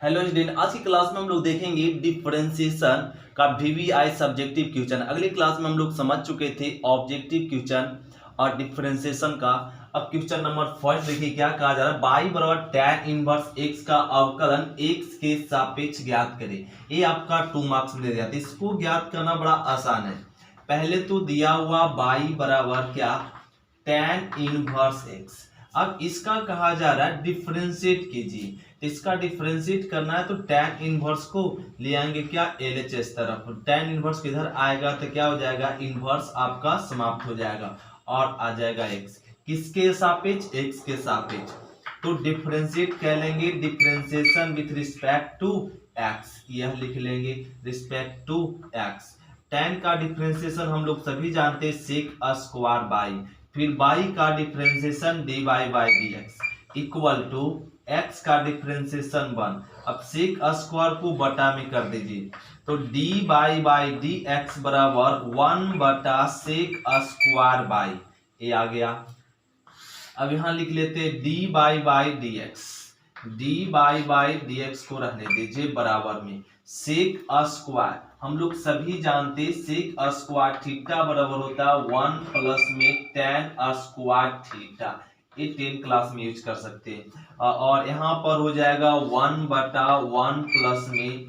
Hello student, आज की class में हम लोग देखेंगे डिफरेंशिएशन का वीवीआई सब्जेक्टिव क्वेश्चन। अगली क्लास में हम लोग समझ चुके थे ऑब्जेक्टिव क्वेश्चन और डिफरेंशिएशन का। अब क्वेश्चन नंबर फर्स्ट देखिए क्या कहा जा रहा है। बाई बराबर tan इनवर्स x का अवकलन x के सापेक्ष ज्ञात करें। ये आपका 2 मार्क्स में दे दिया था। इसको ज्ञात करना बड़ा आसान है। पहले तो दिया हुआ बाई बराबर क्या tan इनवर्स x। अब इसका कहा जा रहा है डिफरेंशिएट कीजिए। तो इसका डिफरेंशिएट करना है तो tan इनवर्स को ले आएंगे क्या LHS तरफ। tan इनवर्स किधर आएगा तो क्या हो जाएगा, इनवर्स आपका समाप्त हो जाएगा और आ जाएगा x। किसके सापेक्ष, x के सापेक्ष। तो डिफरेंशिएट कह लेंगे differentiation with respect to x, यह लिख लेंगे रिस्पेक्ट टू x। tan का डिफरेंशिएशन हम लोग सभी जानते हैं सेक स्क्वायर बाई, फिर बाई का differentiation D Y by D x equal to x का डिफरेंशिएशन 1। अब सेक स्क्वायर को बटा में कर दीजिए तो D by by D x बराबर 1 बटा सेक स्क्वायर बाई, ये आ गया। अब यहां लिख लेते हैं D by D X, D by D x को रहने दीजिए बराबर में सेक स्क्वायर। हम लोग सभी जानते हैं सेक स्क्वायर थीटा बराबर होता है 1 प्लस में tan स्क्वायर थीटा। ये 10 क्लास में यूज कर सकते हैं। और यहाँ पर हो जाएगा 1 बटा 1 प्लस में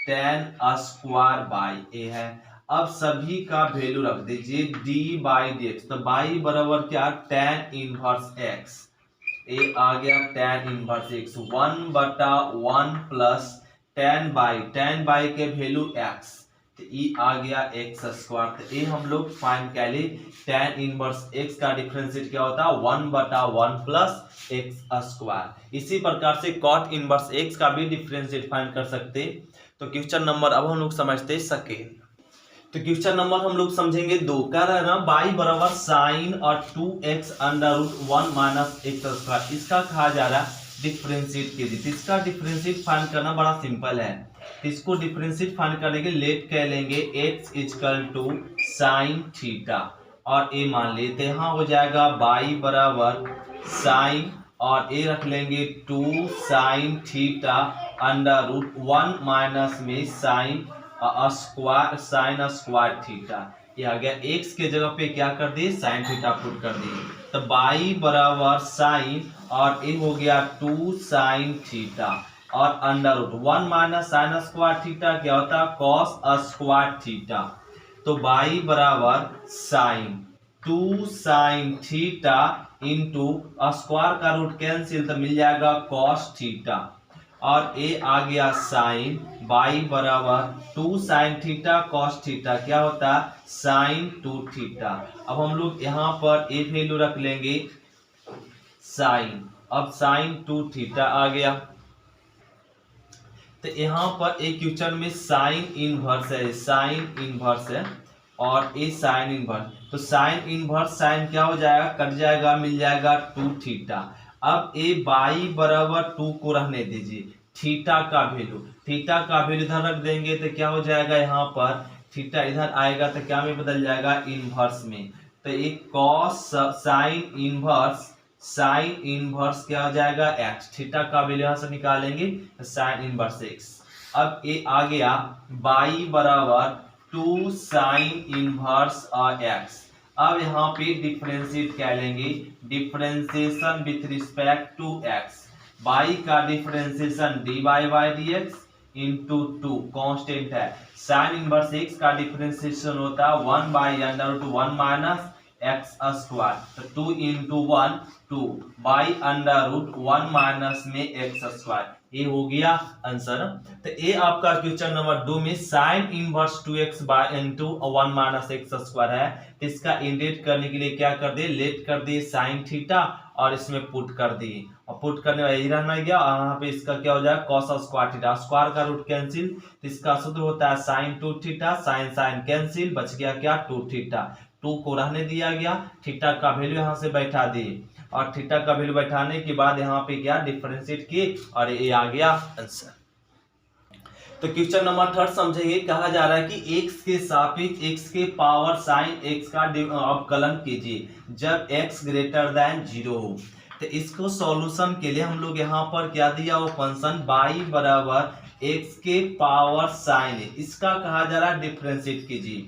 tan स्क्वायर बाई ए है। अब सभी का वैल्यू रख दीजिए डी बाई डी एक्स। तो बाई बराबर क्या tan इनवर्स एक्स, ए आ गया tan इनवर्स एक्स 1 बटा 1 प्लस tan बाई के वैल्यू x, तो ई आ गया x स्क्वायर। तो ये हम लोग फाइंड कर ले tan इनवर्स x का डिफरेंशिएट क्या होता है 1 बटा 1 प्लस x स्क्वायर। इसी प्रकार से cot इनवर्स x का भी डिफरेंशिएट फाइंड कर सकते। तो क्वेश्चन नंबर अब हम लोग समझते सेकेंड। तो क्वेश्चन नंबर हम लोग समझेंगे 2। कह रहा है ना बाई बराबर साइन और 2x under root 1 minus x square. इसका कहा जा रहा है डिफरेंशिएट कीजिए। इसका डिफरेंशिएट फाइंड करना बड़ा सिंपल है। इसको डिफरेंशिएट फाइंड करने के लेट कह लेंगे x equal to sine theta और a मान लेते हैं। यहाँ हो जाएगा बाई बराबर साइन और a रख लेंगे 2 sine theta under root 1 minus में साइन स्क्वायर थीटा। ये आ गया। x के जगह पे क्या कर दिए साइन थीटा पुट कर दिए। तो बाई बराबर साइन और ये हो गया 2 साइन थीटा और under root 1 minus sine square theta क्या होता है कॉस स्क्वायर थीटा। तो बाई बराबर sine 2 sine theta into square का रूट कैंसिल तो मिल जाएगा कॉस थीटा और ए आ गया साइन बाई बराबर 2 साइन थीटा कॉस थीटा क्या होता है साइन 2 थीटा। अब हम लोग यहाँ पर ए वैल्यू रख लेंगे साइन। अब साइन 2 थीटा आ गया। तो यहाँ पर एक क्वेश्चन में साइन इनवर्स है, साइन इनवर्स है और ए साइन इनवर्स। तो साइन इनवर्स साइन क्या हो जाएगा कट जाएगा, मिल जाएगा 2 थीटा। अब ए बाई बराबर 2 को रहने दीजिए, थीटा का वैल्यू इधर रख देंगे तो क्या हो जाएगा यहाँ पर थीटा इधर आएगा तो क्या में बदल जाएगा इनवर्स में। तो एक कॉस साइन इनवर्स क्या हो जाएगा x, थीटा का वैल्यू यहाँ से निकालेंगे तो साइन इनवर्स x। अब ए आ गया बाई बराबर 2 साइन इनवर्स x। अब यहाँ पे डिफरेंशिएट क्या लेंगे differentiation with respect to x। Y का differentiation D Y by D x into 2 constant है। साइन इनवर्स x का डिफरेंशिएशन होता है 1 by under root 1 minus x square. तो 2 into 1 2 by under root 1 minus में एक्स स्क्वायर। ये हो गया आंसर। तो ये आपका क्वेश्चन नंबर 2 में sine inverse 2x by into 1 minus x square है। तो इसका इंडेट करने के लिए क्या कर दिए लेट कर दिए साइन थीटा और इसमें पुट कर दिए और पुट करने वाला यही रहना गया। और यहाँ पे इसका क्या हो जाएगा कॉस स्क्वायर थीटा, स्क्वायर का रूट कैंसिल तो इसका सूत्र होता है sine 2 theta, sine sine cancel बच गया क्या 2 थीटा। 2 को रहने दिया गया, थीटा का वैल्यू यहाँ से बैठा दिए और थीटा का वैल्यू बैठाने के बाद यहाँ पे क्या डिफरेंशिएट किए और ये आ गया आंसर। तो क्वेश्चन नंबर 3 समझेंगे। कहा जा रहा है कि x के सापेक्ष x के पावर साइन x का अवकलन कीजिए जब x ग्रेटर देन 0 हो। तो इसको सॉल्यूशन के लिए हम लोग यहाँ पर क्या दिया वो फंक्शन y बराबर x के पावर साइन है, इसका कहा जा रहा है डिफरेंशिएट कीजिए।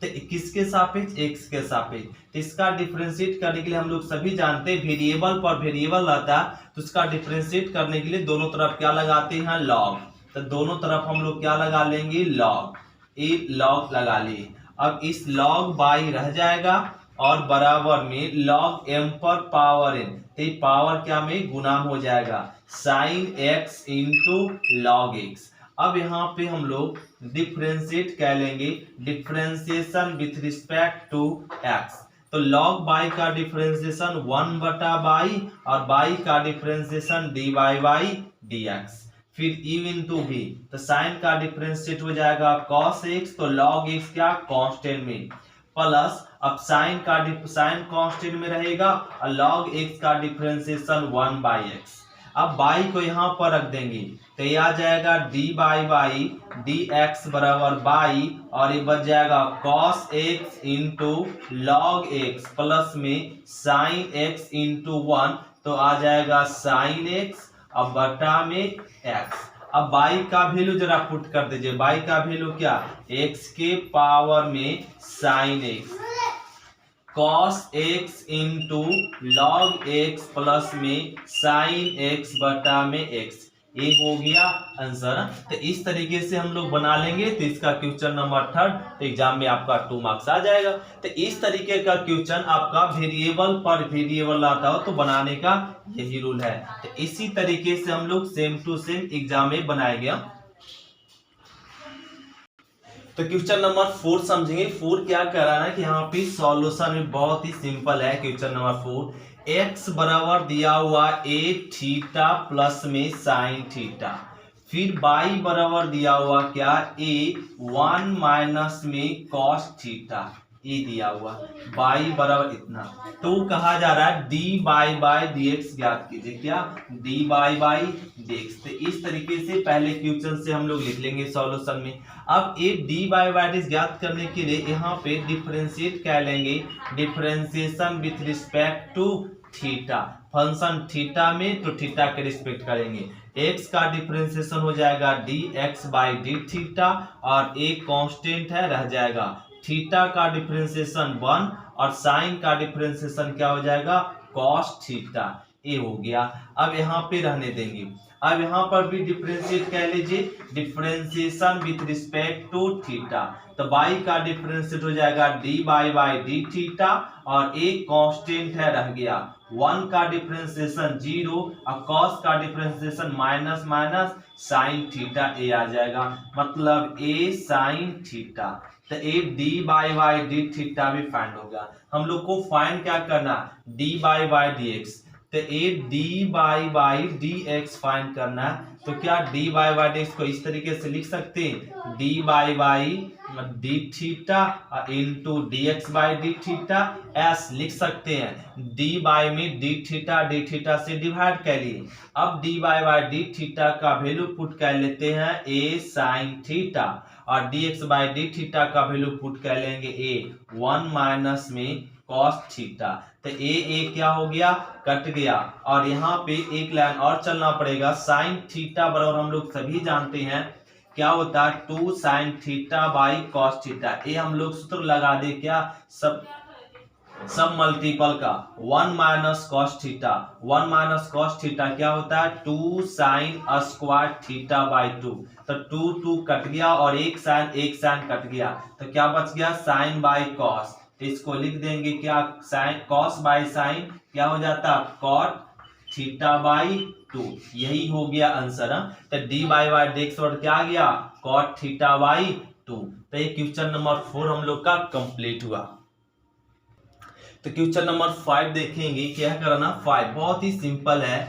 तो किसके सापेक्ष, x के सापेक्ष। तो इसका डिफरेंशिएट करने के लिए हम लोग सभी जानते हैं वेरिएबल पर वेरिएबल रहता है, तो इसका डिफरेंशिएट करने के लिए दोनों तरफ क्या लगाते हैं लॉग। तो दोनों तरफ हम लोग क्या लगा लेंगे लॉग, ये लॉग लगा लिए। अब इस लॉग बाई रह जाएगा और बराबर में लॉग m पर पावर n, तो पावर क्या में गुना हो जाएगा sine x into log x। अब यहाँ पे हम लोग डिफरेंशिएट कह लेंगे differentiation with respect to x। तो log बाई का डिफरेंशिएशन 1 बटा बाई और बाई का डिफरेंशिएशन dy बाई dx, फिर u इंटू v। तो साइन का डिफरेंशिएट हो जाएगा cos x, तो log x क्या कांस्टेंट में, प्लस अब साइन कांस्टेंट में रहेगा और log x का डिफरेंशिएशन 1 बाई x। अब बाई को यहाँ पर रख देंगे तो ये आ जाएगा dy बाई dx बराबर बाई और ये बच जाएगा cos x into log x plus में साइन x इंटू 1, तो आ जाएगा साइन x अब बटा में x। अब बाई का वैल्यू जरा पुट कर दीजिए, बाई का वैल्यू क्या x के पावर में sine x cos x into log x plus में साइन x बटा में x, ये हो गया आंसर। तो इस तरीके से हम लोग बना लेंगे तो इसका क्वेश्चन नंबर 3 तो एग्जाम में आपका 2 मार्क्स आ जाएगा। तो इस तरीके का क्वेश्चन आपका वेरिएबल पर वेरिएबल आता हो तो बनाने का यही रूल है। तो इसी तरीके से हम लोग सेम टू सेम एग्जाम में बनाएंगे। तो क्वेश्चन नंबर 4 समझेंगे। 4 क्या कह रहा है ना कि यहाँ पे सॉल्यूशन में बहुत ही सिंपल है। क्वेश्चन नंबर 4 x बराबर दिया हुआ a थीटा प्लस में साइन थीटा, फिर y बराबर दिया हुआ क्या a 1 माइनस में कॉस थीटा, ये दिया हुआ y बराबर इतना। तो कहा जा रहा है dy बाई dx ज्ञात कीजिए, क्या dy बाई dx। तो इस तरीके से पहले क्वेश्चन से हम लोग लिख लेंगे सॉल्यूशन में। अब ये dy बाई dx ज्ञात करने के लिए यहाँ पे डिफरेंशिएट कह लेंगे differentiation with respect to theta, function theta में तो थीटा के रिस्पेक्ट करेंगे। x का डिफरेंशिएशन हो जाएगा dx बाई डी थीटा और a कांस्टेंट है रह जाएगा, थीटा का डिफरेंशिएशन 1 और साइन का डिफरेंशिएशन क्या हो जाएगा cos थीटा, ये हो गया। अब यहाँ पे रहने देंगे। अब यहाँ पर भी डिफरेंशिएट कह लीजिए differentiation with respect to theta, तो y का डिफरेंशिएट हो जाएगा dy बाई डी थीटा और a कांस्टेंट है रह गया, 1 का डिफरेंशिएशन 0 और cos का differentiation minus minus sine theta, a आ जाएगा मतलब a साइन थीटा। तो a d by D theta भी फाइंड होगा। हम लोग को फाइंड क्या करना डी बाई डी एक्स, तो a d by D x find करना है। तो क्या डी बाई डी एक्स को इस तरीके से लिख सकते हैं D by D theta into D x by D theta, S लिख सकते हैं डी बाई में डी थीटा से डिवाइड कर लिए। अब डी बाई डी थीटा का वैल्यू पुट कर लेते हैं ए साइन थीटा और D x by D theta का वैल्यू पुट कर लेंगे ए 1 माइनस में कॉस थीटा। तो ए क्या हो गया कट गया और यहाँ पे एक लाइन और चलना पड़ेगा। साइन थीटा बराबर हम लोग सभी जानते हैं क्या होता है 2 sine theta by cos theta. ये हम लोग सूत्र लगा दे क्या सब मल्टीपल का 1 minus cos theta, 1 minus cos theta क्या होता है 2 साइन स्क्वायर थीटा बाई 2। तो 2 कट गया और एक साइन कट गया, तो क्या बच गया साइन बाई कॉस। तो इसको लिख देंगे क्या साइन कॉस बाई साइन क्या हो जाता कॉट थीटा बाई 2, यही हो गया आंसर। तो डी बाई डी एक्स और क्या आ गया कॉट थीटा बाई 2। तो ये क्वेश्चन नंबर 4 हम लोग का कंप्लीट हुआ। तो क्वेश्चन नंबर 5 देखेंगे क्या करना। 5 बहुत ही सिंपल है।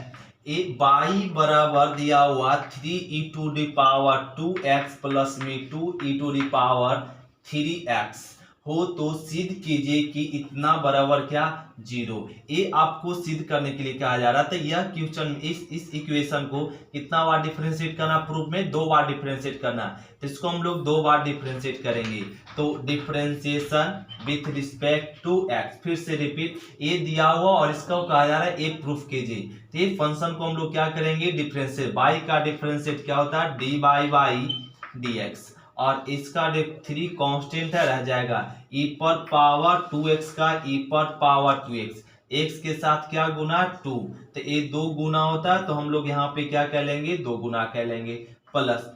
एक y बराबर दिया हुआ 3e to the power 2x plus में 2e to the power 3x हो तो सिद्ध कीजिए कि इतना बराबर क्या 0। ये आपको सिद्ध करने के लिए कहा जा रहा था। यह क्वेश्चन इस इक्वेशन को कितना बार डिफरेंशिएट करना, प्रूफ में 2 बार डिफरेंशिएट करना, तो इसको हम लोग 2 बार डिफरेंशिएट करेंगे। तो differentiation with respect to X, फिर से रिपीट, ये दिया हुआ और इसका कहा जा रहा है ये प्रूफ कीजिए। तो ये फंक्शन को हम लोग क्या करेंगे, डिफरेंशिएट, बाई का डिफरेंशिएट क्या होता है, डी बाई डी एक्स, और इसका 3 कांस्टेंट है, रह जाएगा e पर पावर 2x का e पर पावर 2x, x के साथ क्या गुना 2, तो ये 2 गुना होता है, तो हम लोग यहाँ पे क्या कह लेंगे, 2 गुना कह लेंगे, प्लस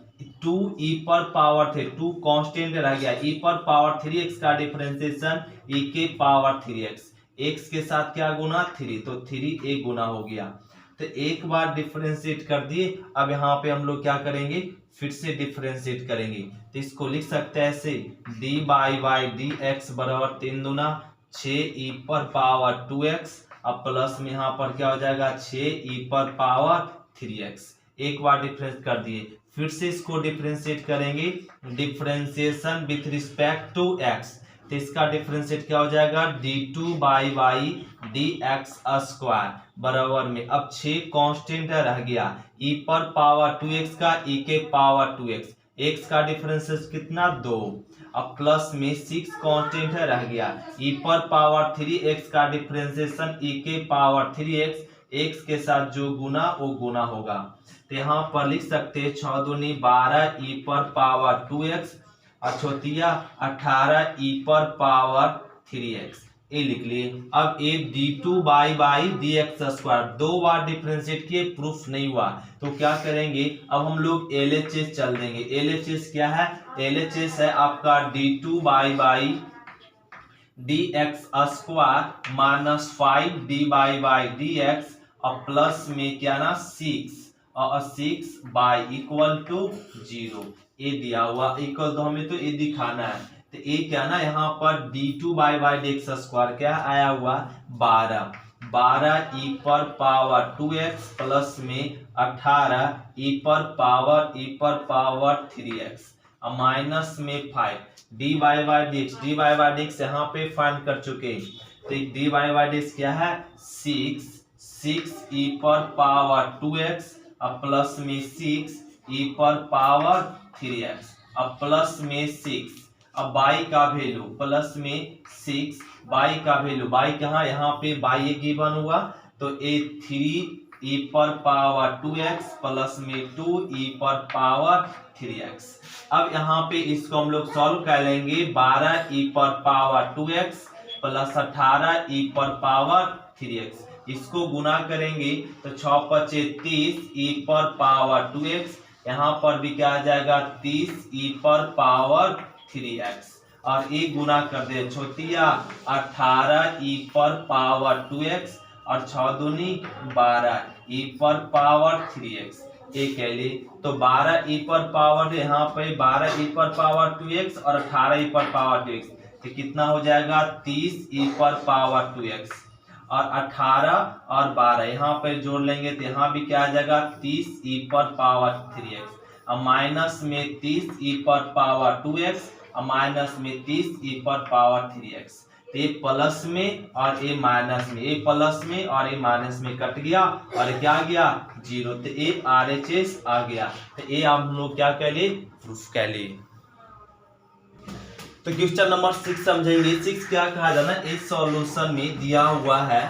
2 e पर पावर 3, 2 कांस्टेंट रह गया, e पर पावर 3x का डिफरेंशिएशन e के पावर 3x, x के साथ क्या गुना 3, तो 3 एक गुना हो गया। तो एक बार डिफरेंशिएट कर दिए, अब यहाँ पे हम लोग क्या करेंगे, फिर से डिफरेंशिएट करेंगे। तो इसको लिख सकते हैं ऐसे, डी बाई डी एक्स बराबर 3 दूना 6 ई पर पावर 2x, अब प्लस में यहाँ पर क्या हो जाएगा 6 ई पर पावर 3x। एक बार डिफरेंस कर दिए, फिर से इसको डिफरेंशिएट करेंगे, differentiation with respect to x, तो इसका डिफरेंशिएट क्या हो जाएगा, d2 by D x square बराबर में, अब 6 कांस्टेंट रह गया, e पर पावर 2x का e के पावर 2x, x का डिफरेंशिएट कितना 2, अब प्लस में 6 कांस्टेंट रह गया, e पर पावर 3x का डिफरेंशिएशन e के पावर 3x, x के साथ जो गुना वो गुना होगा। तो यहाँ पर लिख सकते हैं 6 दूनी 12 e पर पावर 2x, अछोतिया 18 e पर पावर 3x, ये लिख लिए। अब ये d2 by D x square 2 bar differentiate किए, प्रूफ नहीं हुआ, तो क्या करेंगे, अब हम लोग LHS चल देंगे। LHS क्या है, LHS है आपका d2 by D x square minus 5 D by D x, और प्लस में क्या ना 6, और 6 बाई इक्वल टू 0, ये दिया हुआ इक्वल, तो हमें तो ये दिखाना है, तो ये क्या ना यहाँ पर d2 by D x square क्या आया हुआ 12 e पर पावर 2x प्लस में 18 e पर पावर 3x, और माइनस में 5 डी बाई डी एक्स यहाँ पे फाइंड कर चुके, तो डी बाई डी एक्स क्या है 6 e पर पावर 2x, अब प्लस में 6 e पर पावर 3x, अब प्लस में 6, अब बाई का वैल्यू प्लस में 6, बाई का वैल्यू, बाई कहाँ, यहाँ पे बाई ये गिवन हुआ, तो ए 3 e पर पावर 2x प्लस में 2 e पर पावर 3x। अब यहाँ पे इसको हम लोग सॉल्व कर लेंगे, 12 e पर पावर 2x प्लस 18 e पर पावर 3x, इसको गुना करेंगे तो 6 पचे 30 e पर पावर 2x, यहाँ पर भी क्या आ जाएगा 30 e पर पावर 3x, और ये गुना कर दे छोटिया 18 e पर पावर 2x, और 6 दूनी 12 e पर पावर 3x, ये कह ली। तो 12 e पर पावर, यहाँ पे 12 e पर पावर 2x और 18 e पर पावर 2x, तो कितना हो जाएगा 30 e पर पावर 2x, और 18 और 12 यहाँ पर जोड़ लेंगे तो यहाँ भी क्या आ जाएगा 30 e पर पावर 3x, और माइनस में 30 e पर पावर 2x, और माइनस में 30 e पर पावर 3x, तो ये प्लस में और ये माइनस में, ये प्लस में और ये माइनस में कट गया, और क्या आ गया 0, तो ये RHS आ गया। तो ये हम लोग क्या कह लिए, प्रूफ कह लिए। तो क्वेश्चन नंबर 6 समझेंगे। 6 क्या कहा जाना, इस सॉल्यूशन में दिया हुआ है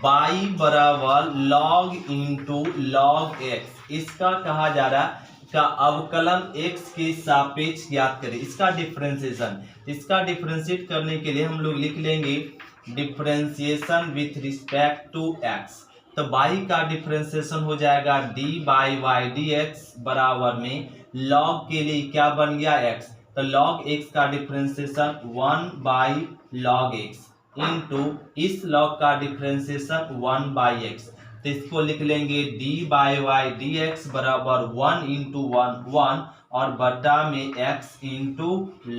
y बराबर log इंटू log x, इसका कहा जा रहा है का अवकलन x के सापेक्ष ज्ञात करें, इसका डिफरेंशिएशन। इसका डिफरेंशिएट करने के लिए हम लोग लिख लेंगे differentiation with respect to x, तो y का डिफरेंशिएशन हो जाएगा d बाई डी एक्स बराबर में log के लिए क्या बन गया x, तो log x का differentiation 1 by log x into इस log का डिफरेंशिएशन 1 बाई x, तो इसको लिख लेंगे d बाई डी एक्स बराबर 1 इंटू 1 और बटा में x इंटू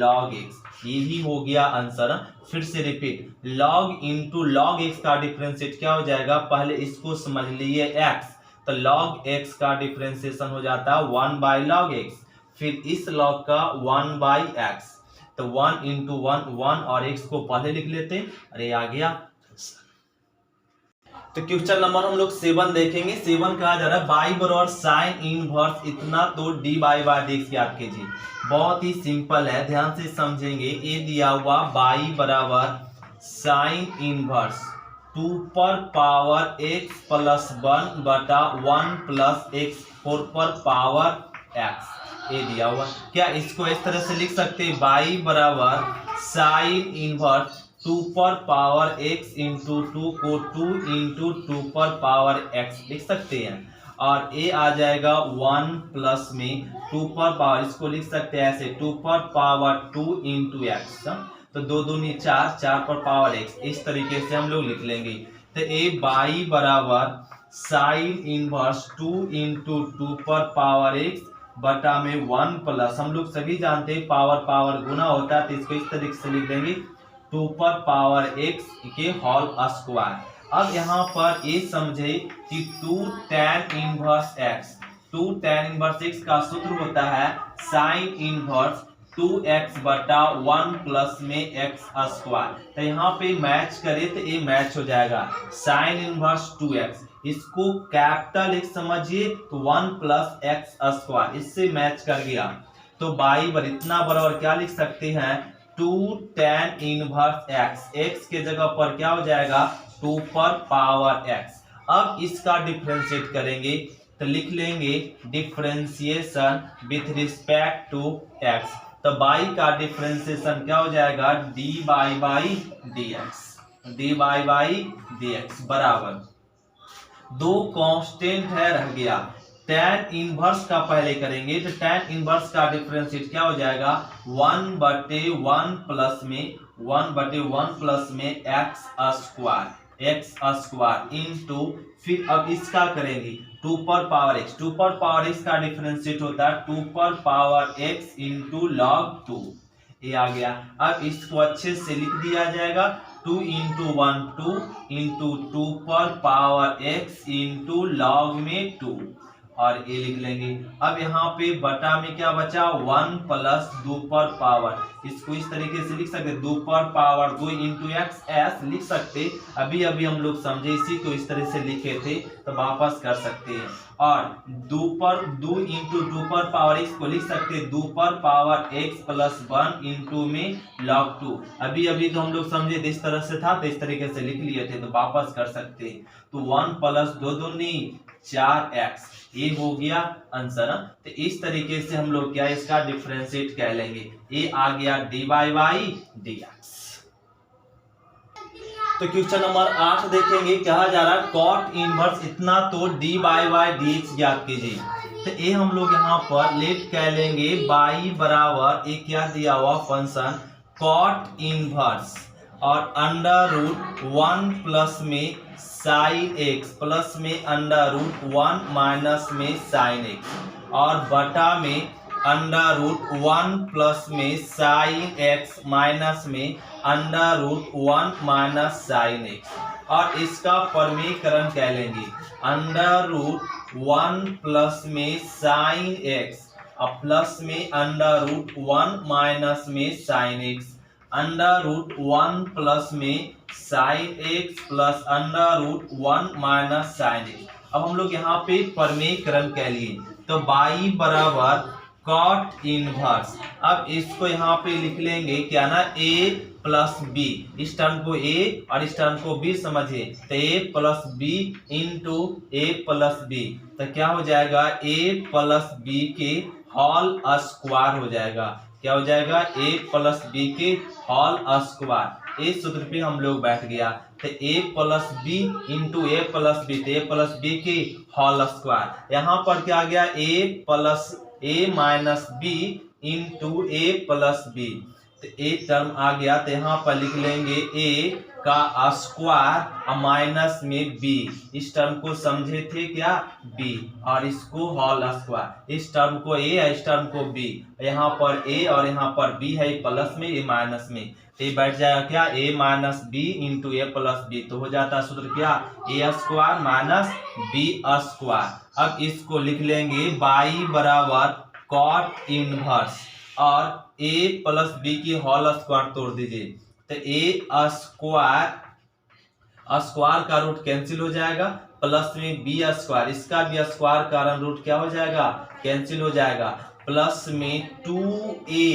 log x, यही हो गया आंसर। फिर से repeat, log into log x का डिफरेंशिएट क्या हो जाएगा, पहले इसको समझ लिए x, तो log x का डिफरेंशिएशन हो जाता है 1 बाई log x, फिर इस log का 1 बाई x, तो 1 इंटू 1 1 और x को पहले लिख लेते हैं। अरे आ गया। तो क्वेश्चन नंबर हम लोग 7 देखेंगे। 7 कहा जा रहा है बाई बराबर साइन इनवर्स इतना तो D by by D X याद कीजिए। बहुत ही सिंपल है, ध्यान से समझेंगे। ए दिया हुआ बाई बराबर साइन इनवर्स 2 पर पावर x प्लस 1 बटा 1 प्लस x 4 पर पावर x ये दिया हुआ। क्या इसको इस तरह से लिख सकते हैं, बाई बराबर साइन इनवर्स 2 पर पावर x इंटू 2 को 2 इंटू 2 पर पावर x लिख सकते हैं। और a आ जाएगा 1 प्लस में 2 पर पावर, इसको लिख सकते हैं ऐसे 2 पर पावर 2 इंटू एक्स। तो 2 दूनी 4 4 पर पावर x, इस तरीके से हम लोग लिख लेंगे। तो a बाई बराबर साइन इनवर्स 2 इंटू 2 पर पावर x बटा में 1 प्लस, हम लोग सभी जानते हैं पावर पावर गुना होता है, तो इसको इस तरीके से लिख देंगे 2 पर पावर x के होल स्क्वायर। अब यहाँ पर ये समझे कि 2 tan inverse x, 2 tan inverse x का सूत्र होता है साइन इनवर्स 2x बटा 1 प्लस में x स्क्वायर। तो यहाँ पे मैच करे तो ये मैच हो जाएगा साइन इनवर्स 2x, इसको कैपिटल x समझिए तो 1 प्लस x स्क्वायर, इससे मैच कर गया। तो बाई बर इतना बराबर क्या लिख सकते हैं 2 tan इनवर्स x, x के जगह पर क्या हो जाएगा 2 पर पावर x। अब इसका डिफरेंशिएट करेंगे तो लिख लेंगे differentiation with respect to x। तो बाई का डिफरेंशिएशन क्या हो जाएगा D by by D X, D by by D x बराबर 2 कांस्टेंट है रह गया। tan इनवर्स का पहले करेंगे तो tan इनवर्स का डिफरेंशिएट क्या हो जाएगा 1 बटे 1 प्लस में 1 बटे 1 प्लस में x स्क्वायर इंटू, फिर अब इसका करेंगे 2 पर पावर x, 2 पर पावर x का डिफरेंशिएट होता है 2 पर पावर x इंटू लॉग 2, ये आ गया। अब इसको अच्छे से लिख दिया जाएगा 2 इंटू 1 2 इंटू 2 पर पावर x इंटू लॉग में 2 और ये लिख लेंगे। अब यहाँ पे बटा में क्या बचा 1 प्लस 2 पर पावर, इसको इस तरीके से लिख सकते 2 पर पावर 2 इंटू एक्स एस लिख सकते। अभी अभी हम लोग समझे इसी को इस तरह से लिखे थे तो वापस कर सकते हैं। और 2 इंटू 2 पर पावर x को लिख सकते 2 पर पावर x प्लस 1 इंटू में लॉग 2। अभी अभी तो हम लोग समझे इस तरह से था तो इस तरीके से लिख लिए थे तो वापस कर सकते। तो 1 प्लस 2 दूनी 4x, ये हो गया आंसर। तो इस तरीके से हम लोग क्या इसका डिफरेंशिएट कह लेंगे, ये आ गया d by by D x. तो क्वेश्चन नंबर 8 देखेंगे, कहा जा रहा है कॉट इनवर्स इतना तो D by by D X याद कीजिए। तो ये हम लोग यहाँ पर लेट कह लेंगे बाई बराबर ये क्या दिया हुआ फंक्शन कॉट इनवर्स और अंडर रूट 1 प्लस में साइन एक्स प्लस में अंडर रूट 1 माइनस में साइन एक्स और बटा में अंडर रूट 1 प्लस में साइन एक्स माइनस में under root 1 minus sine X. और इसका परमीकरण कह लेंगे अंडर रूट 1 प्लस में साइन एक्स और प्लस में अंडर रूट 1 माइनस में sine X, under root 1 plus में sine X plus under root 1 minus sine X. अब हम लोग यहाँ पे परमीकरण कह लिए तो बाई बराबर कॉट इनवर्स। अब इसको यहाँ पे लिख लेंगे क्या ना a प्लस बी, इस टर्म को a और इस टर्म को b समझिए तो a plus B into a plus B, तो क्या हो जाएगा a प्लस बी के होल स्क्वायर हो जाएगा। क्या हो जाएगा a प्लस बी के होल स्क्वायर, इस सूत्र पे हम लोग बैठ गया तो a plus B into A plus B, तो ए प्लस बी के होल स्क्वायर। यहाँ पर क्या आ गया a plus A minus B into A plus B, तो ए टर्म आ गया तो यहाँ पर लिख लेंगे a का स्क्वायर माइनस में b, इस टर्म को समझे थे क्या b और इसको होल स्क्वायर, इस टर्म को a है इस टर्म को b, यहाँ पर a और यहाँ पर b है प्लस में ये माइनस में, तो ये बैठ जाएगा क्या a minus B into A plus B, तो हो जाता है सूत्र क्या a square minus b square. अब इसको लिख लेंगे बाई बराबर कॉट इनवर्स और a प्लस बी की होल स्क्वायर तोड़ दीजिए, तो a स्क्वायर का रूट कैंसिल हो जाएगा, प्लस में बी स्क्वायर, इसका भी स्क्वायर कारण रूट क्या हो जाएगा, कैंसिल हो जाएगा, प्लस में 2a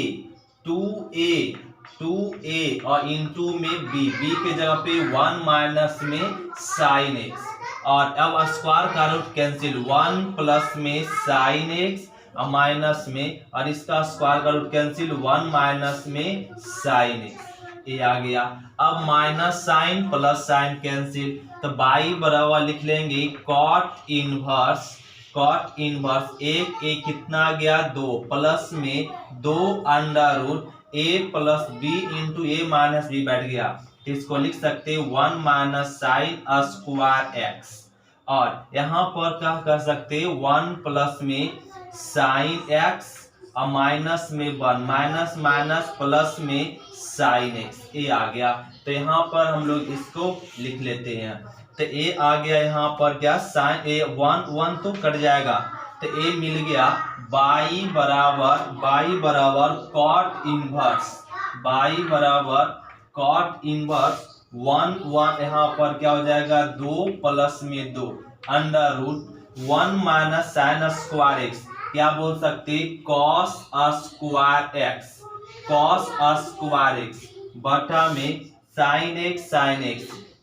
और इंटू में b के जगह पे 1 माइनस में साइन x, और अब स्क्वायर का रूट कैंसिल, 1 प्लस में साइन x और माइनस में, और इसका स्क्वायर का रूट कैंसिल, 1 माइनस में साइन x, ये आ गया। अब minus sine plus sine cancel, तो बाई बराबर लिख लेंगे कॉट इनवर्स एक कितना आ गया 2, प्लस में 2 under root a plus B into A minus B बैठ गया, तो इसको लिख सकते हैं 1 माइनस साइन स्क्वायर एक्स, और यहाँ पर क्या कर सकते हैं 1 प्लस में साइन एक्स और माइनस में 1, माइनस माइनस प्लस में साइन एक्स, ए आ गया। तो यहाँ पर हम लोग इसको लिख लेते हैं, तो ए आ गया यहाँ पर क्या साइन ए 1 तो कट जाएगा, तो ए मिल गया बाई बराबर कॉट इनवर्स 1 यहाँ पर क्या हो जाएगा 2 प्लस में 2 under root 1 minus sine square X, क्या बोल सकते कॉस स्क्वायर एक्स बटा में साइन एक्स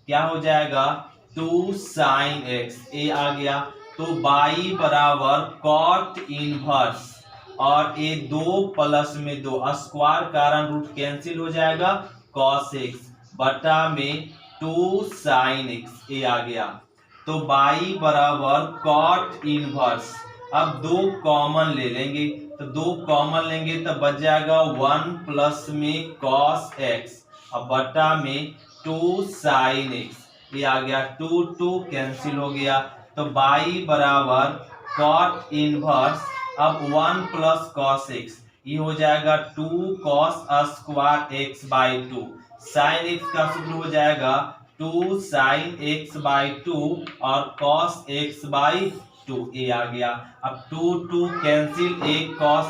क्या हो जाएगा 2 साइन एक्स, ए आ गया। तो बाई बराबर कॉट इनवर्स और ए 2 प्लस में 2 स्क्वायर कारण रूट कैंसिल हो जाएगा, कॉस एक्स बटा में 2 साइन एक्स, ए आ गया। तो बाई बराबर कॉट इनवर्स, अब 2 कॉमन ले लेंगे, तो 2 कॉमन लेंगे तो बच जाएगा 1 प्लस में कॉस एक्स और बटा में 2 साइन एक्स, ये आ गया 2 कैंसिल हो गया। तो बाई बराबर कॉट इनवर्स, अब 1 प्लस कॉस एक्स, ये हो जाएगा 2 cos square x by 2, sine x का सूत्र हो जाएगा 2 साइन एक्स बाई 2 और कॉस एक्स बाई 2, ए आ गया। अब 2 कैंसिल, एक कॉस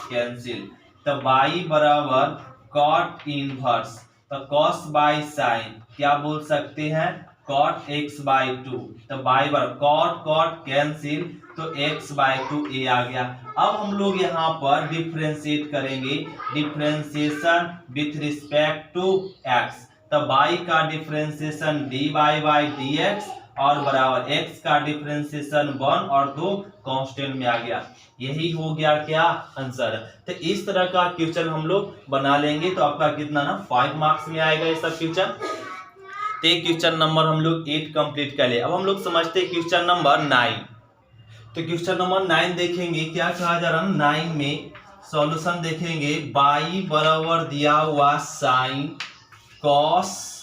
कैंसिल, तो बाई बराबर कॉट इनवर्स, तो कॉस बाई साइन क्या बोल सकते हैं कॉट एक्स बाई 2, तो बाई बराबर कॉट कैंसिल, तो एक्स बाई 2, ए आ गया। अब हम लोग यहाँ पर डिफरेंशिएट करेंगे, differentiation with respect to x, तो बाई का differentiation D by by D x और बराबर x का डिफरेंशिएशन 1 और 2 कांस्टेंट में आ गया, यही हो गया क्या आंसर। तो इस तरह का क्वेश्चन हम लोग बना लेंगे तो आपका कितना ना 5 मार्क्स में आएगा ये सब क्वेश्चन। तो एक क्वेश्चन नंबर हम लोग 8 कंप्लीट कर ले। अब हम लोग समझते हैं क्वेश्चन नंबर 9। तो क्वेश्चन नंबर 9 देखेंगे क्या कहा जा रहा है, 9 में सॉल्यूशन देखेंगे, बाई बराबर दिया हुआ साइन कॉस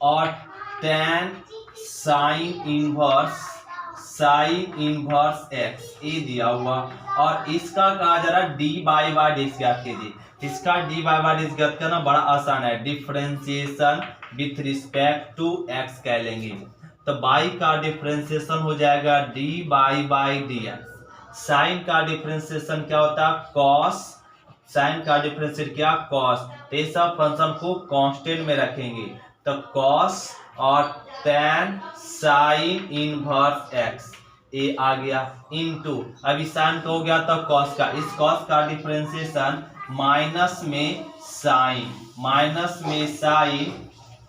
और tan साइन इनवर्स एक्स, ए दिया हुआ, और इसका कहा जा रहा है डी बाई बाई डी ज्ञात कीजिए। इसका डी बाई बाई डी ज्ञात करना बड़ा आसान है, differentiation with respect to X कह लेंगे। तो बाई का डिफरेंशिएशन हो जाएगा D by by D X, sine का डिफरेंशिएशन क्या होता है कॉस, साइन का डिफरेंशिएट क्या कॉस, तो ये सब फंक्शन को कांस्टेंट में रखेंगे, तो कॉस और tan sine inverse x, a आ गया, इनटू अभी साइन का हो गया तो कॉस का, इस कॉस का डिफरेंशिएशन माइनस में sine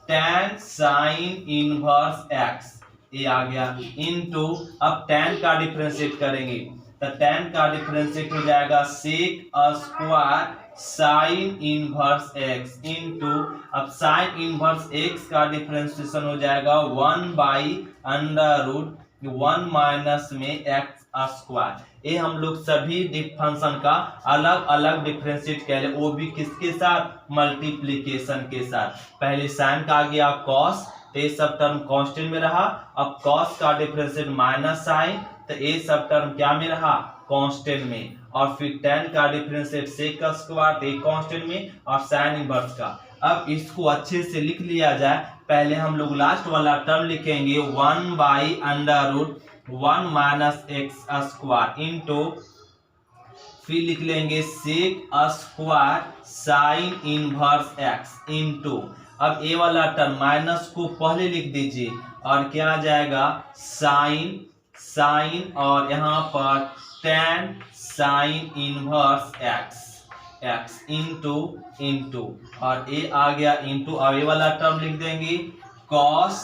tan sine inverse x, a आ गया, इनटू अब tan का डिफरेंशिएट करेंगे, तो tan का डिफरेंशिएट हो जाएगा sec square sine inverse X, into अब साइन इनवर्स एक्स का डिफरेंशिएशन हो जाएगा 1 बाई अंडर रूट 1 माइनस में एक्स स्क्वायर। ये हम लोग सभी फंक्शन का अलग अलग डिफरेंशिएट कर ले, वो भी किसके साथ, मल्टीप्लीकेशन के साथ। पहले साइन का आ गया कॉस, तो ये सब टर्म कांस्टेंट में रहा, अब कॉस का डिफरेंशिएट माइनस साइन, तो ये सब टर्म क्या में रहा कांस्टेंट में, और फिर tan का डिफरेंशिएट सेक का स्क्वायर कांस्टेंट में, और साइन इनवर्स का। अब इसको अच्छे से लिख लिया जाए, पहले हम लोग लास्ट वाला टर्म लिखेंगे 1 by under root 1 minus x square into फिर लिख लेंगे sec square sine inverse X into, अब ए वाला टर्म माइनस को पहले लिख दीजिए और क्या आ जाएगा साइन साइन और यहाँ पर tan sine inverse x x into और ए आ गया इंटू, अब ए वाला टर्म लिख देंगे कॉस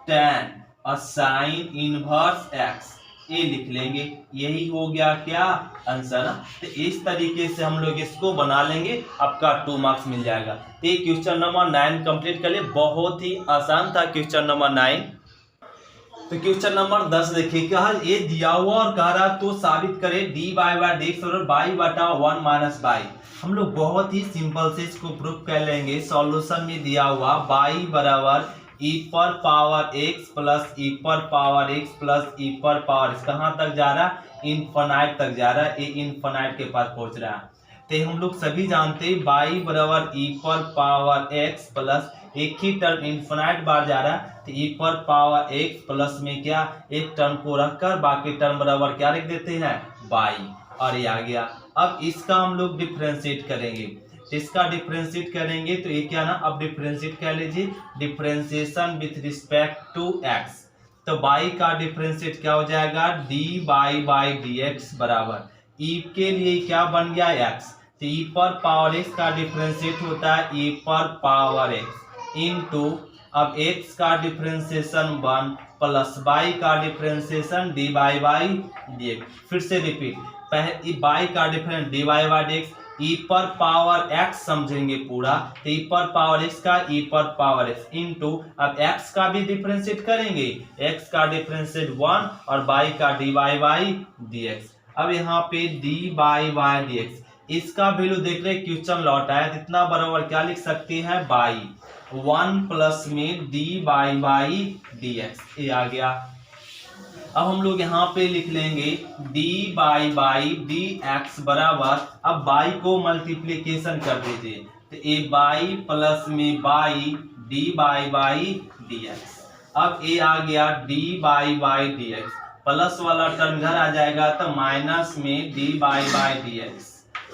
tan और साइन इनवर्स एक्स, ये लिख लेंगे। यही हो गया क्या आंसर। तो इस तरीके से हम लोग इसको बना लेंगे, आपका 2 मार्क्स मिल जाएगा। तो ये क्वेश्चन नंबर 9 कंप्लीट कर लिए, बहुत ही आसान था क्वेश्चन नंबर 9। तो क्वेश्चन नंबर 10 देखिए, कहा ये दिया हुआ और कह रहा तो साबित करें D by by D x और बाई बटा 1 माइनस बाई। हम लोग बहुत ही सिंपल से इसको प्रूफ कर लेंगे। सॉल्यूशन में दिया हुआ बाई बराबर ई पर पावर एक्स प्लस ई पर पावर एक्स प्लस ई पर पावर एक्स, कहाँ तक जा रहा है इनफाइनाइट तक जा रहा है, ये इनफाइनाइट के पास पहुंच रहा है। तो हम लोग सभी जानते हैं बाई बराबर ई पर पावर एक्स प्लस एक ही टर्म इनफाइनाइट बार जा रहा है, तो ई पर पावर एक्स प्लस में क्या एक टर्म को रखकर बाकी टर्म बराबर क्या लिख देते हैं बाई, और ये आ गया। अब इसका हम लोग डिफ्रेंशिएट करेंगे, इसका डिफ्रेंशिएट करेंगे तो ये क्या ना, अब डिफ्रेंशिएट कर लीजिए differentiation with respect to x. तो बाई का डिफ्रेंशिएट क्या हो जाएगा D by by D x बराबर ई के लिए क्या बन गया एक्स, तो ई पर पावर एक्स का डिफ्रेंशिएट होता है ई पर पावर एक्स इंटू, अब एक्स का डिफ्रेंशिएशन 1 प्लस बाई का differentiation d by by D x. फिर से रिपीट, पहले बाई का difference d by by D x, e पर पावर एक्स समझेंगे पूरा, तो ई पर पावर एक्स का ई पर पावर एक्स इंटू, अब एक्स का भी डिफरेंशिएट करेंगे, एक्स का डिफरेंशिएट 1 और बाई का d by by D x. अब यहाँ पे D by by D x, इसका वैल्यू देख रहे क्वेश्चन लौटा है, इतना बराबर क्या लिख सकते हैं बाई 1 प्लस में D by by D x, ये आ गया। अब हम लोग यहाँ पे लिख लेंगे D by by D x बराबर, अब बाई को मल्टीप्लीकेशन कर दीजिए, तो ए बाई प्लस में by d by by D x. अब ए आ गया d by by D x, plus वाला टर्म इधर आ जाएगा तो माइनस में D by by D x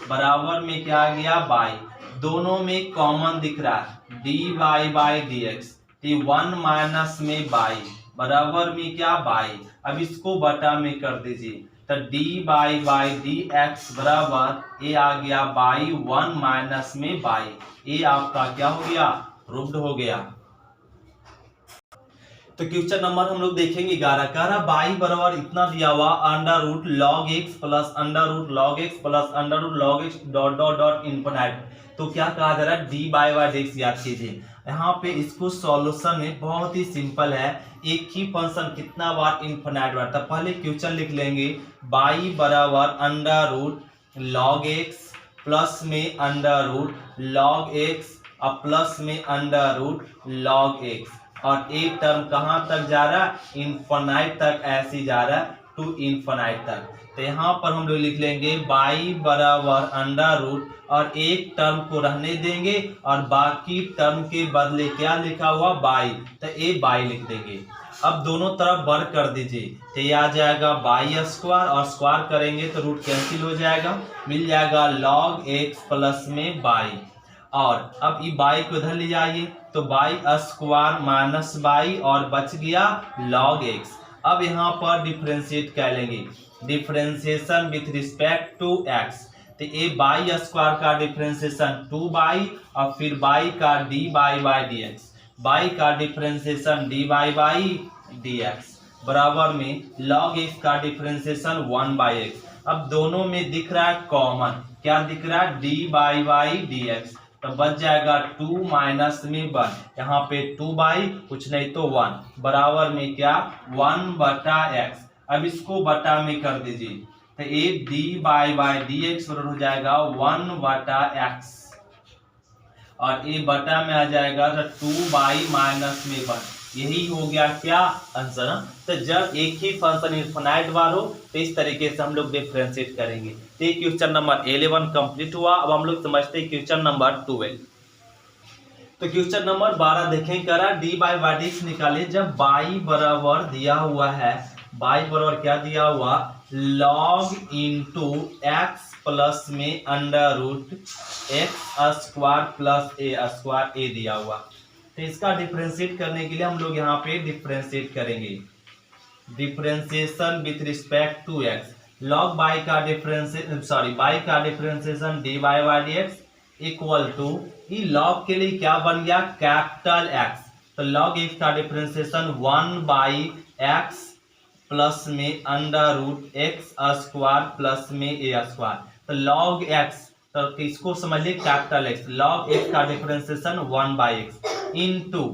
बराबर में क्या आ गया बाई, दोनों में कॉमन दिख रहा है D by by D x, 1 minus में बाई बराबर में क्या बाई। अब इसको बटा में कर दीजिए, तो D by by D x बराबर ये आ गया बाई 1 माइनस में बाई, ये आपका क्या हो गया प्रूव्ड हो गया। तो क्वेश्चन नंबर हम लोग देखेंगे 11, कह रहा बाई बराबर इतना दिया हुआ under root log X plus under root log X plus under root log X dot dot dot infinite. तो क्या कहा जा रहा है D by by D X याद कीजिए। यहाँ पे इसको सॉल्यूशन में बहुत ही सिंपल है, एक ही फंक्शन कितना बार इनफिनिट बार, तो पहले क्वेश्चन लिख लेंगे बाई बराबर under root log X plus में अंडर रूट लॉग एक्स और प्लस में अंडर रूट लॉग एक्स, और एक टर्म कहाँ तक जा रहा है इनफिनिट तक, ऐसे जा रहा है टू इनफिनिट तक। तो यहाँ पर हम लोग लिख लेंगे बाई बराबर अंडर रूट और एक टर्म को रहने देंगे और बाकी टर्म के बदले क्या लिखा हुआ बाई, तो ये बाई लिख देंगे। अब दोनों तरफ वर्ग कर दीजिए, तो ये आ जाएगा बाई स्क्वायर और स्क्वायर करेंगे तो रूट कैंसिल हो जाएगा, मिल जाएगा लॉग एक्स प्लस में बाई। और अब ये बाई को इधर ले जाइए तो बाई स्क्वायर माइनस बाई और बच गया लॉग एक्स। अब यहाँ पर डिफ्रेंशिएट कर लेंगे, differentiation with respect to x, तो ये बाई स्क्वायर का डिफ्रेंशिएशन 2 बाई और फिर बाई का d by by D x, by का differentiation d by by D x बराबर में लॉग एक्स का डिफ्रेंशिएशन 1 बाई एक्स। अब दोनों में दिख रहा है कॉमन, क्या दिख रहा है D by by D x, तो बच जाएगा 2 माइनस में 1, यहाँ पे 2 बाई कुछ नहीं तो 1 बराबर में क्या 1 बटा एक्स। अब इसको बटा में कर दीजिए, तो ये D by by D x बराबर हो जाएगा 1 बटा एक्स और ये बटा में आ जाएगा तो 2 बाई माइनस में 1, यही हो गया क्या आंसर। तो जब एक ही फंक्शन इनफिनिट बार हो तो इस तरीके से हम लोग डिफरेंशिएट करेंगे। तो ये क्वेश्चन नंबर 11 कंप्लीट हुआ। अब हम लोग समझते हैं क्वेश्चन नंबर 12। तो क्वेश्चन नंबर 12 देखें, करा D by by D x निकाले, जब बाई बराबर दिया हुआ है बाई बराबर क्या दिया हुआ, लॉग इंटू एक्स प्लस में under root x square plus a square a दिया हुआ। तो इसका डिफरेंशिएट करने के लिए हम लोग यहाँ पे डिफरेंशिएट करेंगे, differentiation with respect to x. Log y का differentiation D Y by D x equal to, ये लॉग के लिए क्या बन गया, कैपिटल एक्स। तो लॉग एक्स का डिफरेंशिएशन 1 बाई एक्स प्लस में under root x square plus में ए स्क्वायर। तो लॉग एक्स, तो इसको समझिए कैपिटल एक्स, लॉग एक्स का डिफरेंशिएशन 1 बाई एक्स इनटू,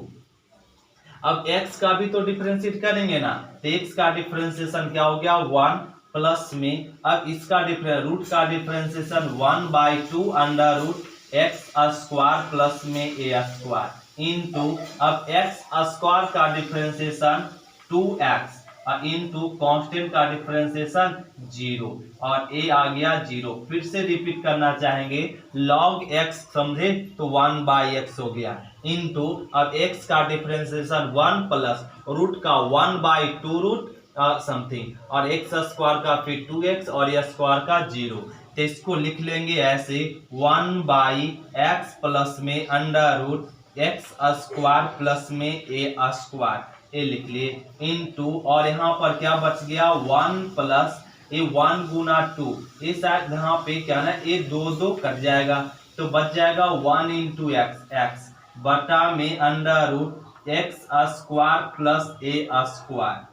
अब x का भी तो डिफरेंशिएट करेंगे ना, तो x का डिफरेंशिएशन क्या हो गया 1 प्लस में, अब इसका रूट का differentiation 1 by 2 under root x square plus में ए स्क्वायर इनटू, अब एक्स स्क्वायर का डिफरेंशिएशन 2x इनटू कांस्टेंट का डिफरेंशिएशन 0 और a आ गया 0। फिर से रिपीट करना चाहेंगे, log x समझे तो 1 बाई एक्स हो गया इनटू, अब x का डिफरेंशिएशन 1 प्लस रूट का 1 बाई 2 रूट समथिंग और एक्स स्क्वायर का फिर 2x और ए स्क्वायर का 0। तो इसको लिख लेंगे ऐसे 1 बाई एक्स प्लस में under root x square plus में ए स्क्वायर, ए लिख लिए इनटू, और यहाँ पर क्या बच गया 1 प्लस ए 1 गुना 2, ये शायद यहाँ पे क्या ना ये 2 कट जाएगा तो बच जाएगा 1 इंटू एक्स बटा में under root x square plus a square.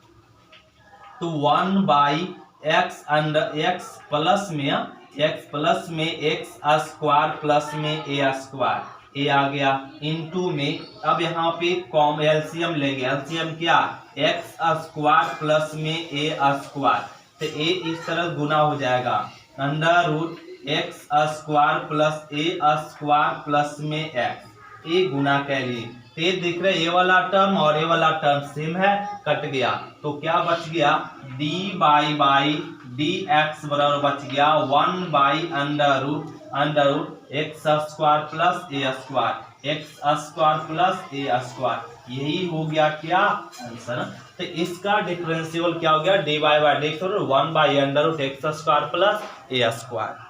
तो 1 by x under x plus में एक्स स्क्वायर प्लस में ए स्क्वायर, ए आ गया इनटू में, अब यहाँ पे कॉम एलसीएम लेंगे, एलसीएम क्या एक्स स्क्वायर प्लस में ए स्क्वायर, तो ए इस तरह गुना हो जाएगा under root x square plus a square plus में एक्स, ए गुना कर लिए। तो ये दिख रहा है ये वाला टर्म और ये वाला टर्म सेम है, कट गया तो क्या बच गया डी बाई डी एक्स बराबर बच गया 1 by under root x square plus a square, x square plus a square, यही हो गया क्या आंसर। तो इसका डिफरेंशियल क्या हो गया d by D x 1 by under root x square plus a square.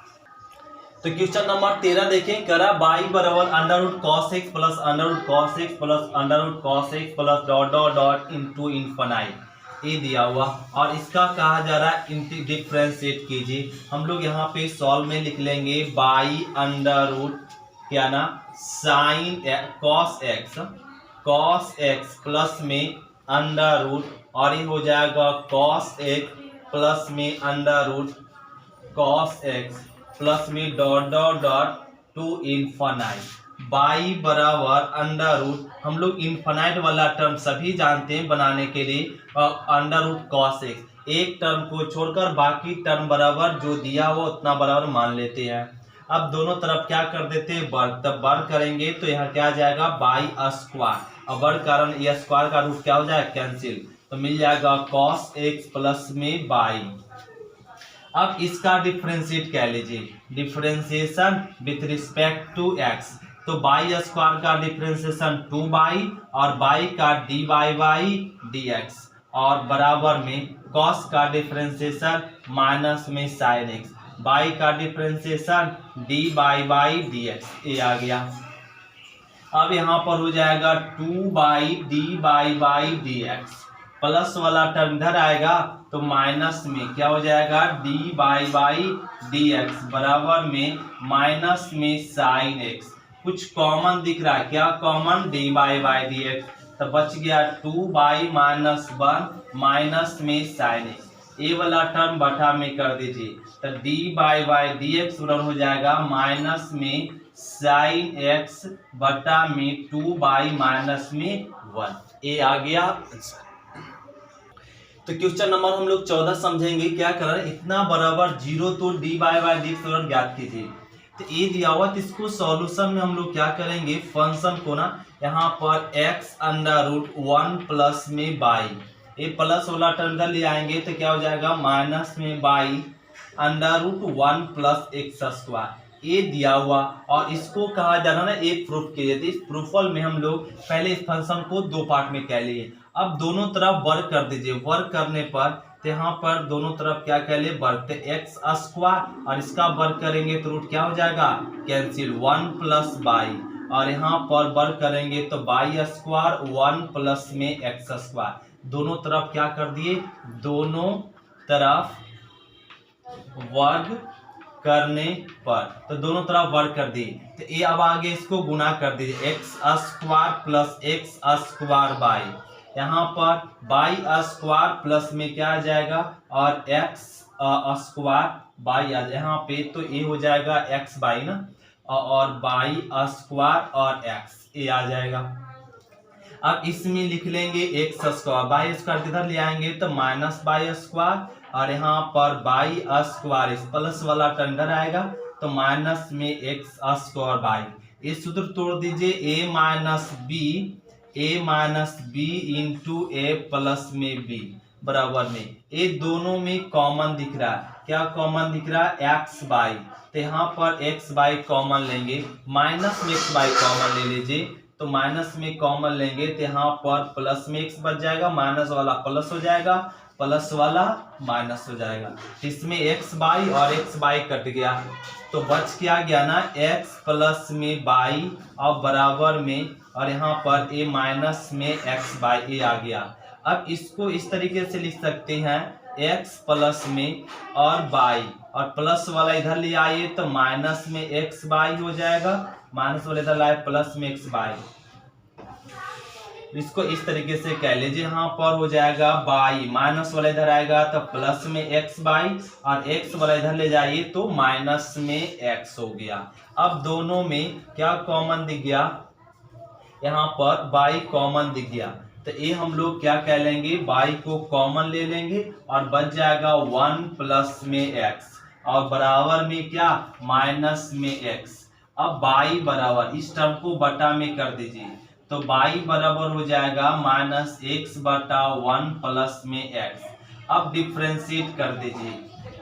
तो क्वेश्चन नंबर 13 देखें, करा बाई बराबर under root cos x plus under root cos x plus under root cos x plus dot dot dot into infinite, ये दिया हुआ और इसका कहा जा रहा है डिफरेंशिएट कीजिए। हम लोग यहाँ पे सॉल्व में लिख लेंगे बाई अंडर रूट क्या ना साइन कॉस एक्स प्लस में अंडर रूट और ये हो जाएगा कॉस एक्स प्लस में under root cos x plus में dot dot dot to infinite by बराबर अंडर रूट, हम लोग इनफाइनाइट वाला टर्म सभी जानते हैं बनाने के लिए, अंडर रूट कॉस एक्स, एक टर्म को छोड़कर बाकी टर्म बराबर जो दिया हुआ उतना बराबर मान लेते हैं। अब दोनों तरफ क्या कर देते हैं वर्ग, तब वर्ग करेंगे तो यहाँ क्या आ जाएगा बाई स्क्वायर, और वर्ग कारण ये स्क्वायर का रूट क्या हो जाएगा कैंसिल, तो मिल जाएगा कॉस एक्स प्लस में बाई। अब इसका डिफरेंशिएट कह लीजिए, differentiation with respect to x, तो बाई स्क्वायर का डिफरेंशिएशन 2 बाई और बाई का डी बाई डी एक्स और बराबर में कॉस का डिफरेंशिएशन माइनस में साइन एक्स, बाई का differentiation D by D x, ये आ गया। अब यहाँ पर हो जाएगा 2 y d by D x, plus वाला टर्म इधर आएगा तो माइनस में क्या हो जाएगा डी बाई डी एक्स बराबर में माइनस में साइन एक्स, कुछ कॉमन दिख रहा है क्या common D by D x, तो बच गया 2 बाई माइनस 1 माइनस में साइन एक्स, ए वाला टर्म बटा में कर दीजिए तो डी बाई डी एक्स बराबर हो जाएगा माइनस में साइन एक्स बटा में 2 बाई माइनस में 1, ए आ गया। तो क्वेश्चन नंबर हम लोग 14 समझेंगे, क्या कर रहे हैं इतना बराबर 0 तो डी बाई डी एक्स बराबर ज्ञात कीजिए। तो ये दिया हुआ तो इसको सॉल्यूशन में हम लोग क्या करेंगे फंक्शन को ना यहाँ पर एक्स अंडर रूट 1 प्लस में बाई, ये प्लस वाला टर्म इधर ले आएंगे तो क्या हो जाएगा माइनस में y under root 1 plus x square, ये दिया हुआ और इसको कहा जा रहा ना एक प्रूफ कीजिए। तो इस प्रूफल में हम लोग पहले इस फंक्शन को 2 पार्ट में कह लिए, अब दोनों तरफ वर्क कर दीजिए। वर्क करने पर तो यहाँ पर दोनों तरफ क्या कह ले वर्क, तो एक्स स्क्वायर और इसका वर्क करेंगे तो रूट क्या हो जाएगा कैंसिल 1 प्लस बाई, और यहाँ पर वर्क करेंगे तो बाई स्क्वायर 1 प्लस में एक्स स्क्वायर, दोनों तरफ क्या कर दिए, दोनों तरफ वर्ग करने पर तो दोनों तरफ वर्क कर दिए। तो ये अब आगे इसको गुना कर दीजिए, x square plus x square by, यहाँ पर बाई स्क्वायर प्लस में क्या आ जाएगा और एक्स स्क्वायर बाई आ जाए यहाँ पे, तो ये हो जाएगा एक्स बाई ना, और बाई स्क्वायर और एक्स ये आ जाएगा। अब इसमें लिख लेंगे एक्स स्क्वायर, बाई स्क्वायर किधर ले आएंगे तो माइनस बाई स्क्वायर, और यहाँ पर बाई स्क्वायर इस प्लस वाला टर्म आएगा तो माइनस में एक्स स्क्वायर बाई, ये सूत्र तोड़ दीजिए, ए minus B into A plus में बी बराबर में, ये दोनों में कॉमन दिख रहा है, क्या कॉमन दिख रहा है एक्स बाई, तो यहाँ पर एक्स बाई कॉमन लेंगे, माइनस में एक्स बाई कॉमन ले लीजिए, तो माइनस में कॉमन लेंगे तो यहाँ पर प्लस में एक्स बच जाएगा, माइनस वाला प्लस हो जाएगा, प्लस वाला माइनस हो जाएगा, इसमें एक्स बाई और एक्स बाई कट गया तो बच क्या गया ना एक्स प्लस में बाई और बराबर में, और यहाँ पर ए माइनस में एक्स बाई ए आ गया। अब इसको इस तरीके से लिख सकते हैं एक्स प्लस में और बाई, और प्लस वाला इधर ले आइए तो माइनस में एक्स बाई हो जाएगा, माइनस वाला इधर लाए प्लस में एक्स बाई, इसको इस तरीके से कह लीजिए, यहाँ पर हो जाएगा बाई, माइनस वाला इधर आएगा तो प्लस में एक्स बाई, और एक्स वाला इधर ले जाइए तो माइनस में एक्स हो गया। अब दोनों में क्या कॉमन दिख गया, यहाँ पर बाई कॉमन दिख गया, तो ये हम लोग क्या कह लेंगे, बाई को कॉमन ले लेंगे और बच जाएगा 1 प्लस में एक्स और बराबर में क्या माइनस में एक्स। अब बाई बराबर इस टर्म को बटा में कर दीजिए, तो बाई बराबर हो जाएगा माइनस एक्स बटा 1 प्लस में एक्स। अब डिफ्रेंशिएट कर दीजिए,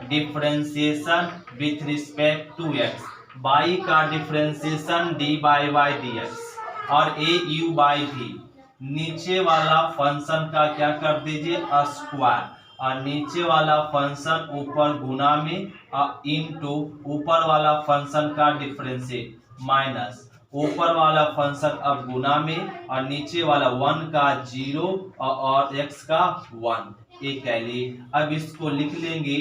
differentiation with respect to x, by का differentiation d by D x और ए यू बाई भी, नीचे वाला फंक्शन का क्या कर दीजिए स्क्वायर, और नीचे वाला फंक्शन ऊपर गुना में इनटू ऊपर वाला फंक्शन का डिफरेंशिएट माइनस ऊपर वाला फंक्शन अब गुना में, और नीचे वाला 1 का 0 और x का 1 ये कह लिए। अब इसको लिख लेंगे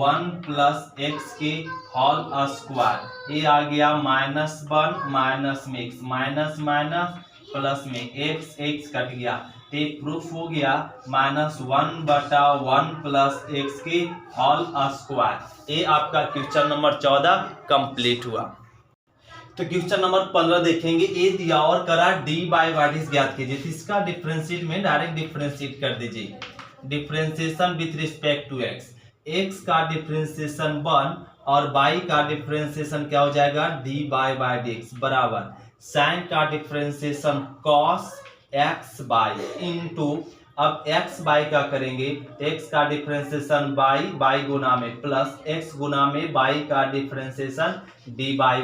1 प्लस एक्स के होल स्क्वायर, ये आ गया -1 माइनस में x, माइनस माइनस प्लस में x कट गया, तो प्रूफ हो गया -1 बटा 1 प्लस एक्स के होल स्क्वायर। ये आपका क्वेश्चन नंबर 14 कंप्लीट हुआ। तो क्वेश्चन नंबर 15 देखेंगे, ए दिया और करा डी बाई वाई ज्ञात कीजिए, तो इसका डिफरेंशिएट में डायरेक्ट डिफरेंशिएट कर दीजिए, differentiation with respect to x, x का डिफरेंशिएशन 1 और बाई का डिफरेंशिएशन क्या हो जाएगा डी बाई डी एक्स बराबर साइन का differentiation cos x y into, अब x बाई का करेंगे x का डिफरेंशिएशन बाई गुना में प्लस x गुना में बाई का differentiation D by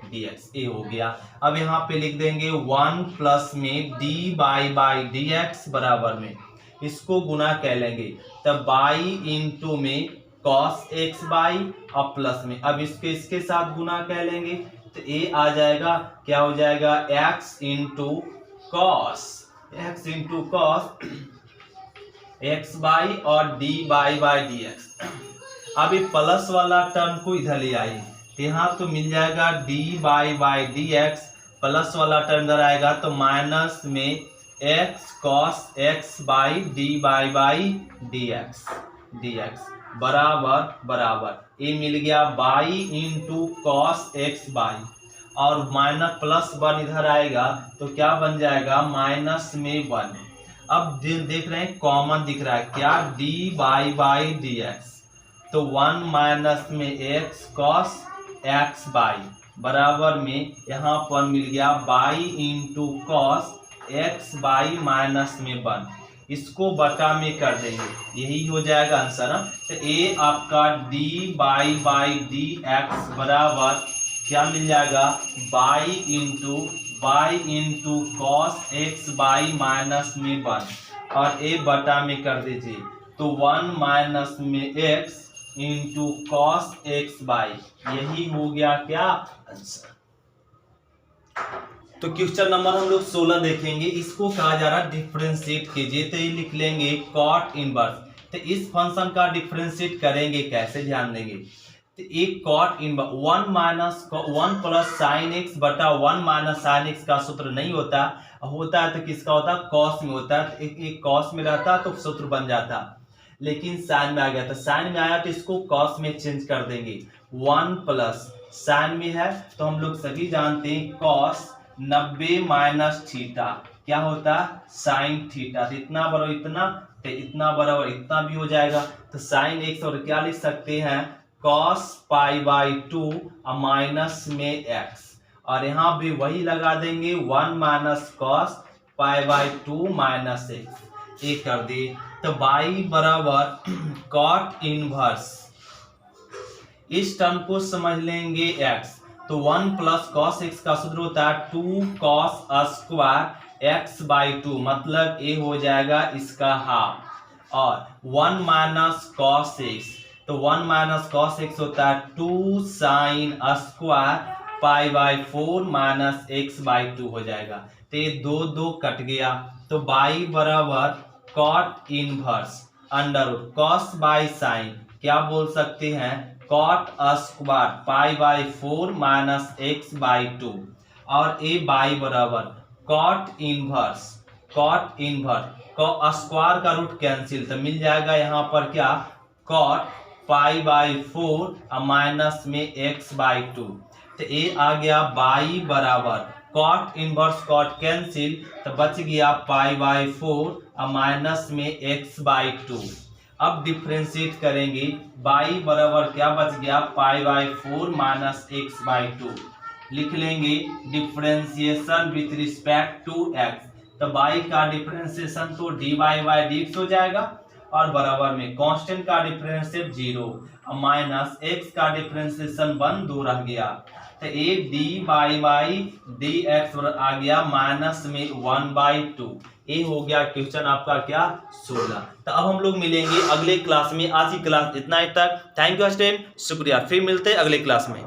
D x, ये हो गया। अब यहाँ पे लिख देंगे 1 प्लस में डी बाई डी एक्स बराबर में इसको गुना कह लेंगे, तब बाई इंटू में कॉस एक्स बाई और प्लस में अब इसके साथ गुना कह लेंगे, तो ये आ जाएगा क्या हो जाएगा x into cos x by और डी बाई डी एक्स। अब ये प्लस वाला टर्म को इधर ले आइए, तो यहाँ तो मिल जाएगा D by D x, plus वाला टर्म इधर आएगा तो माइनस में x cos x by by D x बराबर ये मिल गया by into cos x by, और माइनस प्लस 1 इधर आएगा तो क्या बन जाएगा माइनस में 1। अब देख रहे हैं कॉमन दिख रहा है क्या डी बाई डी एक्स, तो 1 माइनस में एक्स कॉस एक्स बाई बराबर में यहाँ पर मिल गया by into cos x by minus में 1, इसको बटा में कर देंगे यही हो जाएगा आंसर। तो ये आपका डी बाई डी एक्स बराबर क्या मिल जाएगा by into cos x by minus में 1, और ए बटा में कर दीजिए, तो 1 माइनस में x into cos x by, यही हो गया क्या आंसर। तो क्वेश्चन नंबर हम लोग 16 देखेंगे। इसको कहा जा रहा है डिफरेंशिएट कीजिए, तो ये लिख लेंगे कॉट इनवर्स। तो इस फंक्शन का डिफरेंशिएट करेंगे कैसे, ध्यान देंगे। तो एक cot inverse 1 plus sine x बटा 1 माइनस साइन एक्स का सूत्र नहीं होता है तो किसका होता है, कॉस में होता है। तो एक कॉस में रहता तो सूत्र बन जाता, लेकिन साइन में आ गया, तो साइन में आया तो इसको कॉस में चेंज कर देंगे। 1 प्लस साइन में है तो हम लोग सभी जानते हैं कॉस 90 माइनस थीटा क्या होता है, साइन थीटा। तो इतना बराबर इतना, तो इतना बराबर इतना भी हो जाएगा। तो साइन एक्स और क्या लिख सकते हैं, कॉस पाई बाई 2 माइनस में एक्स, और यहाँ भी वही लगा देंगे 1 minus cos pi by 2 minus x, ये कर दे। तो बाई बराबर कॉट इनवर्स, इस टर्म को समझ लेंगे x, तो 1 प्लस कॉस एक्स का सूत्र होता है 2 कॉस स्क्वायर एक्स बाई 2, मतलब ये हो जाएगा इसका हाफ, और 1 माइनस कॉस एक्स, तो 1 माइनस कॉस एक्स होता है 2 sine square pi by 4 minus x by 2 हो जाएगा। तो ये दो दो कट गया, तो बाई बराबर cot inverse under root cos by sine, क्या बोल सकते हैं, cot square pi by 4 minus x by 2, और ए बाई बराबर कॉट इनवर्स स्क्वायर का रूट कैंसिल, तो मिल जाएगा यहाँ पर क्या, कॉट पाई बाई 4 माइनस में एक्स बाई 2। तो ए आ गया बाई बराबर कॉट इनवर्स कॉट कैंसिल, तो बच गया पाई बाई 4 माइनस में एक्स बाई 2। अब डिफ्रेंशिएट करेंगे, बाई बराबर क्या बच गया, pi by 4 minus x by 2, लिख लेंगे differentiation with respect to x. तो बाई का डिफ्रेंशिएशन तो d Y by D x हो जाएगा, और बराबर में कांस्टेंट का डिफरेंशिएट 0 माइनस एक्स का डिफरेंशिएशन 1 2 रह गया, तो a d by by D x आ गया माइनस में 1 बाई 2। ये हो गया क्वेश्चन आपका क्या 16। तो अब हम लोग मिलेंगे अगले क्लास में। आज की क्लास इतना ही तक। थैंक यू स्टूडेंट, शुक्रिया। फिर मिलते हैं अगले क्लास में।